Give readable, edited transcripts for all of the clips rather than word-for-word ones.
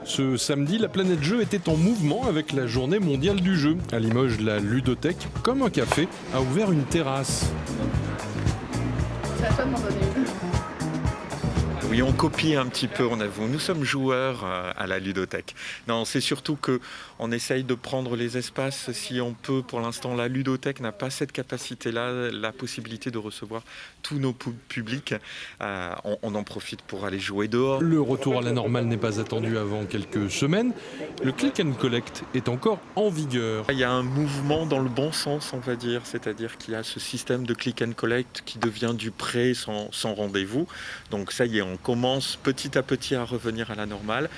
Ce samedi, la planète jeu était en mouvement avec la journée mondiale du jeu. À Limoges, la ludothèque, comme un café, a ouvert une terrasse. C'est à toi de m'en donner une. Oui, on copie un petit peu, nous sommes joueurs à la ludothèque. Non, c'est surtout qu'on essaye de prendre les espaces si on peut. Pour l'instant, la ludothèque n'a pas cette capacité-là, la possibilité de recevoir tous nos publics. On en profite pour aller jouer dehors. Le retour à la normale n'est pas attendu avant quelques semaines. Le click and collect est encore en vigueur. Il y a un mouvement dans le bon sens, on va dire, c'est-à-dire qu'il y a ce système de click and collect qui devient du prêt sans rendez-vous. Donc ça y est, on commence petit à petit à revenir à la normale.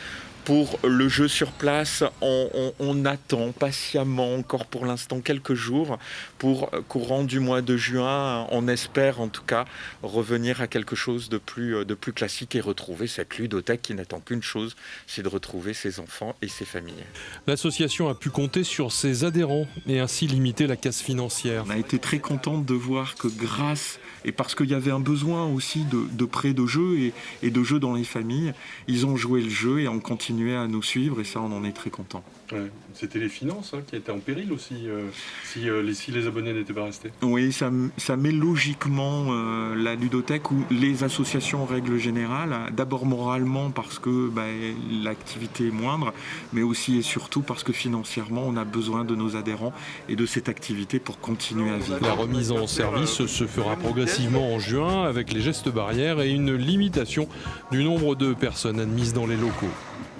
Pour le jeu sur place, on attend patiemment encore pour l'instant quelques jours pour courant du mois de juin. On espère en tout cas revenir à quelque chose de plus classique et retrouver cette ludothèque qui n'attend qu'une chose, c'est de retrouver ses enfants et ses familles. L'association a pu compter sur ses adhérents et ainsi limiter la casse financière. On a été très contente de voir que grâce, et parce qu'il y avait un besoin aussi de prêt de jeux et de jeux dans les familles, ils ont joué le jeu et ont continué à nous suivre et ça on en est très content. Ouais, c'était les finances qui étaient en péril aussi si les abonnés n'étaient pas restés. Oui, ça met logiquement la ludothèque ou les associations en règle générale, d'abord moralement parce que l'activité est moindre, mais aussi et surtout parce que financièrement on a besoin de nos adhérents et de cette activité pour continuer à vivre. La remise en service se fera progressivement en juin avec les gestes barrières et une limitation du nombre de personnes admises dans les locaux.